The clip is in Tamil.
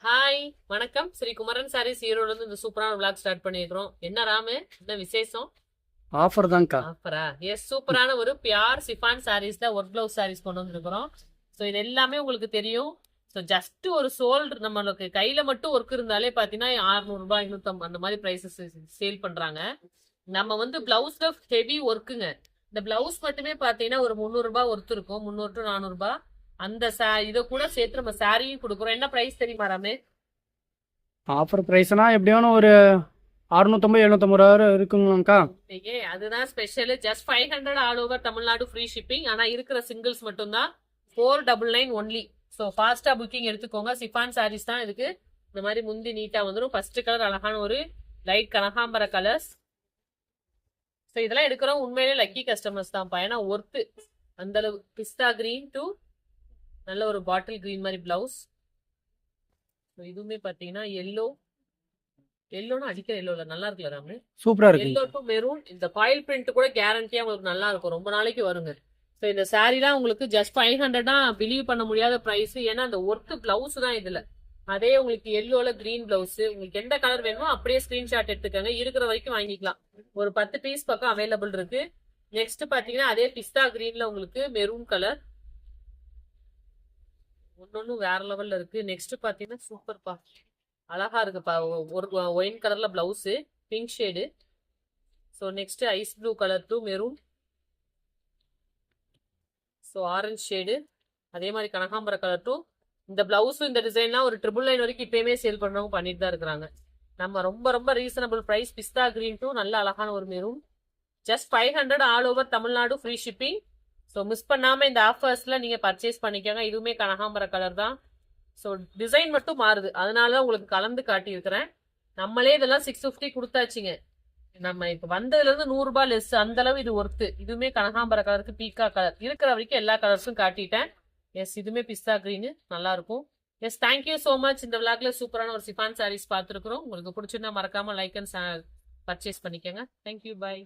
ஹாய் வணக்கம். ஸ்ரீ குமரன் சாரீஸ் ஈரோடுல இருந்து இந்த சூப்பரான விளாக் ஸ்டார்ட் பண்ணியிருக்கிறோம். என்ன ராமு, என்ன விசேஷம்? ஆஃபர் தான்க்கா. ஆஃபரா? எஸ், சூப்பரான ஒரு பியார் சிஃபான் சாரீஸ்ல ஒர்க் பிளவுஸ் சாரீஸ் கொண்டு வந்திருக்கிறோம். ஸோ இது எல்லாமே உங்களுக்கு தெரியும். ஸோ ஜஸ்ட் ஒரு சோல்டர் நம்மளுக்கு கையில மட்டும் ஒர்க் இருந்தாலே பார்த்தீங்கன்னா 600 550 அந்த மாதிரி ப்ரைஸஸ் சேல் பண்றாங்க. நம்ம வந்து பிளவுஸ்ல ஹெவி ஒர்க்குங்க. இந்த பிளவுஸ் மட்டுமே பார்த்தீங்கன்னா ஒரு 300 ஒர்த் இருக்கும், 300 to 400. அந்த இதை கூட சேர்த்து நம்ம சாரியும் கொடுக்குறோம். என்ன ப்ரைஸ் தெரியுமா ராமே? ஆஃபர் ப்ரைஸ்னா எப்படியும் ஒரு 650 750 ரூபா இருக்குங்களாக்கா. அதுதான் special. Just 500 all over Tamil Nadu free shipping. ஆனா இருக்கிற சிங்கிள்ஸ் மட்டும்தான் 499 ஒன்லி. ஸோ ஃபாஸ்டா புக்கிங் எடுத்துக்கோங்க. சிஃபான் சாரீஸ் தான் இதுக்கு. இந்த மாதிரி முந்தி நீட்டா வந்துடும். ஃபர்ஸ்ட் கலர் அழகான ஒரு லைட் கனகாம்பர கலர்ஸ். ஸோ இதெல்லாம் எடுக்கிறோம் உண்மையிலே லக்கி கஸ்டமர்ஸ் தான். ஏன்னா ஒர்த்து அந்த அளவு. பிஸ்தா கிரீன் டு நல்ல ஒரு பாட்டில் கிரீன் மாதிரி பிளவுஸ். இதுவுமே பாத்தீங்கன்னா எல்லோனா அடிக்கிற எல்லோல நல்லா இருக்குல்ல ராமு? சூப்பரா இருக்கு. Yellow to maroon. இந்த ஃபாயில் பிரிண்ட் கூட கேரண்டியா உங்களுக்கு நல்லா இருக்கும், ரொம்ப நாளைக்கு வருங்க. ஸோ இந்த சாரீலாம் உங்களுக்கு ஜஸ்ட் 500 தான். பிலீவ் பண்ண முடியாத பிரைஸ். ஏன்னா அந்த ஒர்க் பிளவுஸ் தான் இதுல. அதே உங்களுக்கு எல்லோல கிரீன் பிளவுஸ். உங்களுக்கு எந்த கலர் வேணுமோ அப்படியே ஸ்கிரீன்ஷாட் எடுத்துக்கோங்க. இருக்கிற வரைக்கும் வாங்கிக்கலாம். ஒரு 10 பீஸ் பக்கம் அவைலபிள் இருக்கு. நெக்ஸ்ட் பாத்தீங்கன்னா அதே பிஸ்தா கிரீன்ல உங்களுக்கு மெரூன் கலர். ஒன்னொன்னு வேற லெவல்ல இருக்கு. நெக்ஸ்ட் பாத்தீங்கன்னா சூப்பர்ப்பா, அழகா இருக்குப்பா. ஒரு ஒயின் கலர்ல blouse, pink shade. So next ice blue colour to maroon. So orange shade. அதே மாதிரி கனகாம்பர கலர் டு. இந்த பிளவுஸும் இந்த டிசைன்லாம் ஒரு 999 வரைக்கும் இப்பயுமே சேல் பண்றவங்க பண்ணிட்டு தான் இருக்கிறாங்க. நம்ம ரொம்ப ரொம்ப ரீசனபிள் பிரைஸ். பிஸ்தா கிரீன் டு நல்ல அழகான ஒரு மெரூன். Just 500 all over Tamil Nadu free shipping. So miss பண்ணாம இந்த ஆஃபர்ஸ்ல நீங்க பர்ச்சேஸ் பண்ணிக்கோங்க. இதுவுமே கனகாம்பர கலர் தான். ஸோ டிசைன் மட்டும் மாறுது, அதனால தான் உங்களுக்கு கலந்து காட்டியிருக்கிறேன். நம்மளே இதெல்லாம் 650 கொடுத்தாச்சுங்க. நம்ம இப்ப வந்ததுல இருந்து 100 லெஸ். அந்த அளவு இது ஒர்த்து. இதுவுமே கனகாம்பர கலருக்கு பீக்கா கலர். இருக்கிற வரைக்கும் எல்லா கலர்ஸும் காட்டிட்டேன். எஸ், இதுவுமே பிஸ்தா கிரீன் நல்லா இருக்கும். Yes, thank you so much. இந்த விளாக்ல சூப்பரான ஒரு சிஃபான் சாரீஸ் பார்த்துருக்குறோம். உங்களுக்கு பிடிச்சிருந்தா மறக்காம லைக் அண்ட் பர்ச்சேஸ் பண்ணிக்கோங்க. Thank you, by.